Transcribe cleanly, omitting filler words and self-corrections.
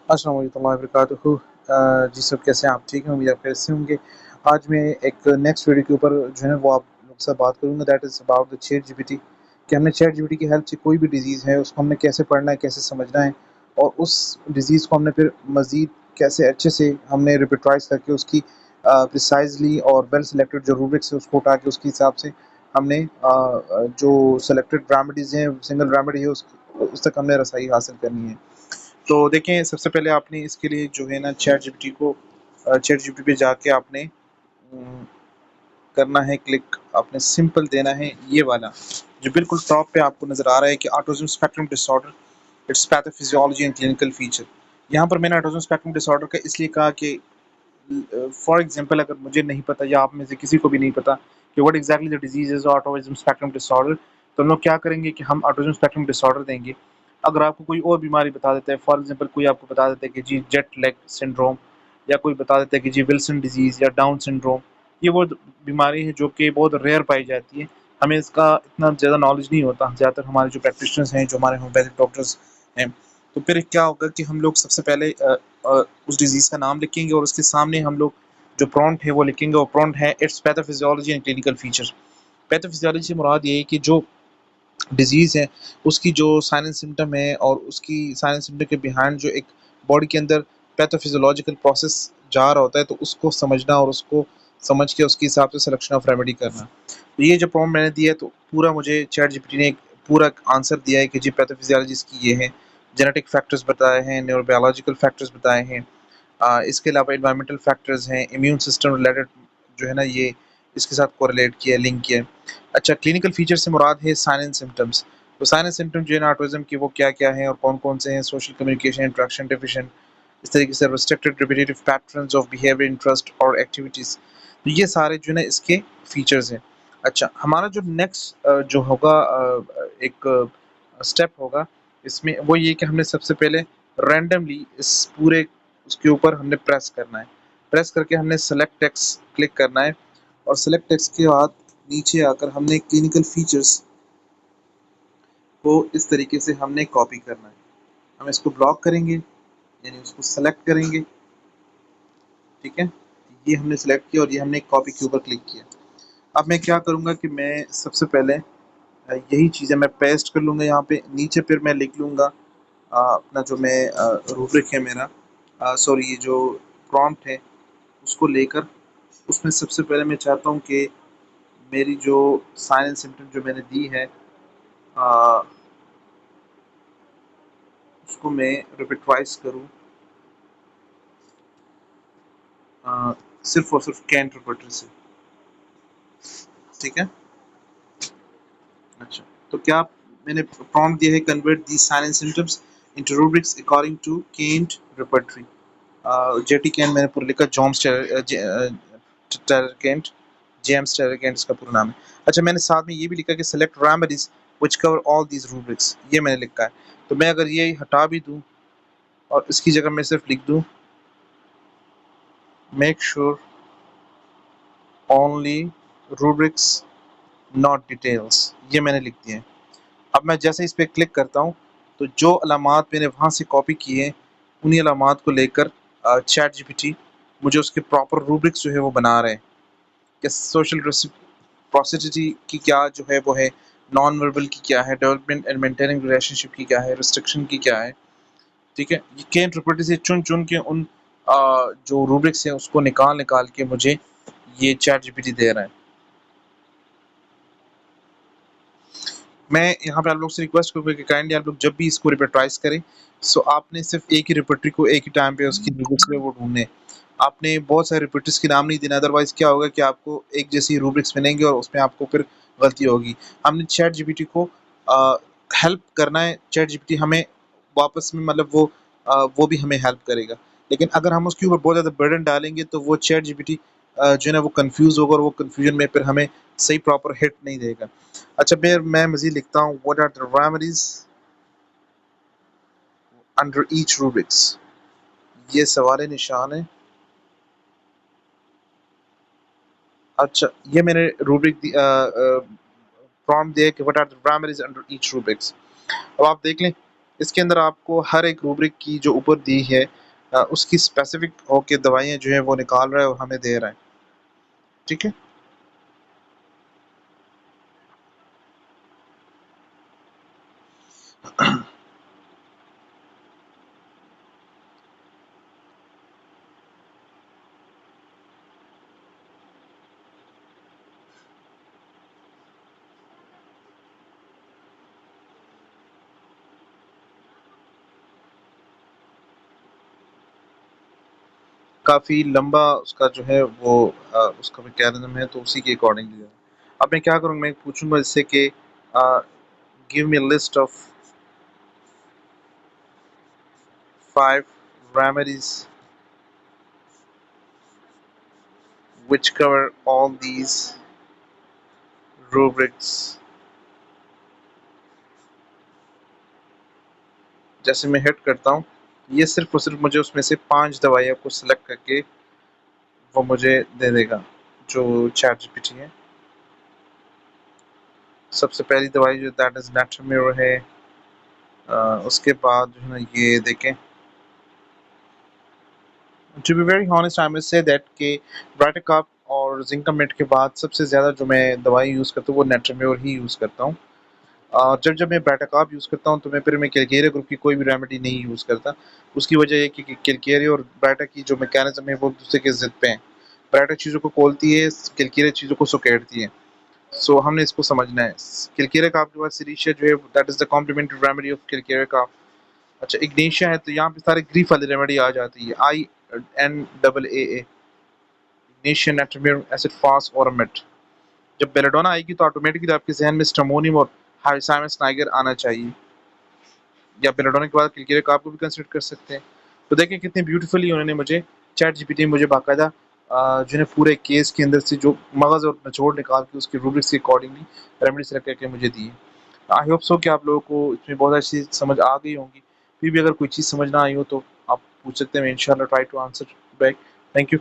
अस्सलाम वालेकुम वबरकातुहू। जी सब कैसे हैं आप? ठीक हैं? उम्मीद आप कैसे होंगे। आज मैं एक नेक्स्ट वीडियो के ऊपर जो है ना वो आप लोग से बात करूँगा, that is about the chat GPT कि हमने चैट जीपीटी की हेल्प से कोई भी डिज़ीज़ है उसको हमने कैसे पढ़ना है, कैसे समझना है और उस डिज़ीज़ को हमने फिर मज़ीद कैसे अच्छे से हमने रिपीटाइज़ करके उसकी प्रिसाइज़ली और वेल सिलेक्टेड जो रूब्रिक्स है उसको उठा के उसके हिसाब से हमने जो सेलेक्टेड रेमेडीज़ हैं, सिंगल रेमेडी है उस तक हमने रसाई हासिल करनी है। तो देखें, सबसे पहले आपने इसके लिए जो है ना चैट जीपीटी पे जाके आपने करना है क्लिक, आपने सिंपल देना है ये वाला जो बिल्कुल टॉप पे आपको नज़र आ रहा है कि autism spectrum disorder, it's pathophysiology and clinical feature. यहाँ पर मैंने ऑटिज्म स्पेक्ट्रम डिसऑर्डर का इसलिए कहा कि फॉर एग्जांपल अगर मुझे नहीं पता या आप में से किसी को भी नहीं पता कि what exactly the disease is autism spectrum disorder, तो हम लोग क्या करेंगे कि हम ऑटिज्म स्पेक्ट्रम डिसऑर्डर देंगे। अगर आपको कोई और बीमारी बता देता है, फॉर एग्जांपल कोई आपको बता देता है कि जी जेट लैग सिंड्रोम, या कोई बता देता है कि जी विल्सन डिजीज या डाउन सिंड्रोम, ये वो बीमारी है जो कि बहुत रेयर पाई जाती है। हमें इसका इतना ज़्यादा नॉलेज नहीं होता, ज़्यादातर हमारे जो प्रैक्टिशनर्स हैं, जो हमारे होम्योपैथिक डॉक्टर्स हैं। तो फिर क्या होगा कि हम लोग सबसे पहले उस डिजीज़ का नाम लिखेंगे और उसके सामने हम लोग जो प्रॉम्प्ट है वो लिखेंगे, और प्रॉम्प्ट है it's pathophysiology and clinical feature. Pathophysiology से मुराद ये है कि जो डिजीज़ है उसकी जो साइन एंड सिम्टम है और उसकी साइन एंड सिम्टम के बिहाइंड जो एक बॉडी के अंदर पैथोफिजियोलॉजिकल प्रोसेस जा रहा होता है, तो उसको समझना और उसको समझ के उसके हिसाब से सिलेक्शन ऑफ रेमेडी करना। तो ये जो प्रॉम्प्ट मैंने दिया है, तो पूरा मुझे चैट जीपीटी ने एक पूरा आंसर दिया है कि जी पैथोफिजियोलॉजी इसकी ये है, जेनेटिक फैक्टर्स बताए हैं, न्यूरोबायोलॉजिकल फैक्टर्स बताए हैं, इसके अलावा एनवायरमेंटल फैक्टर्स हैं, इम्यून सिस्टम रिलेटेड जो है ना ये इसके साथ कोरिलेट किया है, लिंक किया है। अच्छा, क्लिनिकल फीचर से मुराद है साइन एंड सिम्टम्स। तो साइन एंड सिम्टम जो है ना ऑटिज्म की वो क्या-क्या हैं और कौन-कौन से हैं? सोशल कम्युनिकेशन, इंटरेक्शन डेफिशिएंट, इस तरीके से restricted repetitive patterns of behaviour, interest और एक्टिविटीज़। तो ये सारे जो है ना इसके फीचर्स हैं। अच्छा, हमारा जो नेक्स्ट जो होगा एक स्टेप होगा इसमें, वो ये कि हमने सबसे पहले रैंडमली इस पूरे उसके ऊपर हमने प्रेस करना है। प्रेस करके हमने सेलेक्ट टेक्स्ट क्लिक करना है और सेलेक्ट टेक्स्ट के बाद नीचे आकर हमने क्लिनिकल फीचर्स को इस तरीके से हमने कॉपी करना है। हम इसको ब्लॉक करेंगे, यानी उसको सेलेक्ट करेंगे, ठीक है? ये हमने सेलेक्ट किया और ये हमने कॉपी के ऊपर क्लिक किया। अब मैं क्या करूँगा कि मैं सबसे पहले यही चीज़ें मैं पेस्ट कर लूँगा यहाँ पे, नीचे फिर मैं लिख लूँगा अपना जो मैं रूब्रिक है मेरा, सॉरी ये जो प्रॉम्प्ट है उसको लेकर उसमें सबसे पहले मैं चाहता हूँ कि मेरी जो साइन एंड सिम्पटम जो मैंने दी है अ, उसको मैं रिपीटवाइज़ करूँ सिर्फ़ और सिर्फ़ कैन इंटरप्रेटर से, ठीक है? अच्छा, तो क्या मैंने प्रॉम्प्ट दिया है, convert these sign and symptoms into rubrics according to Kent repertory. जेटी कैन मैंने पूरा लिखा, जॉम्स टेरकेंट, जेम्स टेरकेंट इसका पूरा नाम है। अच्छा, मैंने साथ में ये भी लिखा कि select remedies which cover all these rubrics, ये मैंने लिखा है। तो मैं अगर ये हटा भी दूं और इसकी जगह मैं सिर्फ लिख दूं make sure only rubrics not details, ये मैंने लिख दिया है। अब मैं जैसे इस पर क्लिक करता हूँ तो जो अलामात मैंने वहाँ से कॉपी किए हैं उन्हीं अलामात को लेकर चैट जीपीटी मुझे उसके प्रॉपर रूब्रिक्स जो है वो बना रहे हैं कि सोशल रेसिप्रोसिटी की क्या जो है वो है, नॉन वर्बल की क्या है, डेवलपमेंट एंड मेंटेनिंग रिलेशनशिप की क्या है, रिस्ट्रिक्शन की क्या है, ठीक है? ये के इंटरप्रेटर से चुन चुन के उन जो रूब्रिक्स हैं उसको निकाल निकाल के मुझे ये चैट जीपीटी दे रहा है। मैं यहाँ पे आप लोग से रिक्वेस्ट करूँगा कि काइंडली आप लोग जब भी इसको रिपीटाइज करें, सो आपने सिर्फ एक ही रिपीटरी को एक ही टाइम पे उसकी रूब्रिक्स में वो ढूंढने, आपने बहुत सारे रिपीटर्स के नाम नहीं देना, अदरवाइज क्या होगा कि आपको एक जैसी रूब्रिक्स मिलेंगे और उसमें आपको फिर गलती होगी। हमने चैट जीपीटी को हेल्प करना है, चैट जीपीटी हमें वापस में मतलब वो भी हमें हेल्प करेगा, लेकिन अगर हम उसके ऊपर बहुत ज़्यादा बर्डन डालेंगे तो वो चैट जीपीटी जो है ना वो कंफ्यूज होगा और वो कंफ्यूजन में फिर हमें सही प्रॉपर हिट नहीं देगा। अच्छा, मैं मज़ीद लिखता हूँ what are the remedies under each rubrics, ये सवाल निशान है। अच्छा, ये मैंने रूब्रिक प्रॉम्प्ट दिया कि what are the remedies under each rubrics. अब आप देख लें इसके अंदर आपको हर एक रूब्रिक की जो ऊपर दी है उसकी स्पेसिफिक होके दवाइयाँ जो है वो निकाल रहा है और हमें दे रहा है। ठीक है। काफ़ी लंबा उसका जो है वो उसका मैकेनिज्म है, तो उसी के अकॉर्डिंगली है। अब मैं क्या करूँगा, मैं पूछूंगा इससे कि give me list of 5 remedies which cover all these rubrics। जैसे मैं हिट करता हूँ, ये सिर्फ और सिर्फ मुझे उसमें से 5 दवाइयों को सिलेक्ट करके वो मुझे दे देगा, जो चैट जीपीटी है। सबसे पहली दवाई जो दैट इज नेट्रोम्योर है। उसके बाद जो है ना ये देखें, to be very honest I must say that कि ब्राइटोकाप और जिंकामेट के बाद सबसे ज़्यादा जो मैं दवाई यूज़ करता हूँ वो नेट्रोम्योर ही यूज़ करता हूँ। जब जब मैं ब्राइटोकाप यूज़ करता हूँ तो मैं कैलकेरिया ग्रुप की कोई भी रेमेडी नहीं यूज़ करता। उसकी वजह ये कि कैलकेरिया और ब्राइटा की जो मैकेनिज्म है वो दूसरे के ज़िद पे हैं। ब्राइटा चीज़ों को खोलती है, कैलकेरिया चीज़ों को सुकेड़ती है। सो हमने इसको समझना है। कैलकेरिया का आपके पास सिरीशिया जो है that is the complementary remedy of calcarea का। अच्छा, इग्नेशिया है तो यहाँ पे सारे ग्रीफ वाली रेमेडी आ जाती है, INAA, इग्नेशिया नेट्रोम्योर एसिड फास्ट ऑरमेट। जब बेलेडोना आएगी तो ऑटोमेटिकली आपके जहन में स्टमोनियम और हाइसाइमस नाइगर आना चाहिए, या बेलेडोना के बाद क्लिकेरिया का आपको भी कंसिडर कर सकते हैं। तो देखें कितनी ब्यूटीफुली उन्होंने मुझे चैट जीपीटी मुझे बाकायदा जो है पूरे केस के अंदर से जो मगज़ और निचोड़ निकाल के उसके रूब्रिक्स के अकॉर्डिंगली रेमेडी सेलेक्ट करके मुझे दी है। आई होप सो कि आप लोगों को इसमें बहुत अच्छी समझ आ गई होंगी। फिर भी अगर कोई चीज़ समझ ना आई हो तो आप पूछ सकते हैं, मैं इंशाल्लाह try to answer back. Thank you.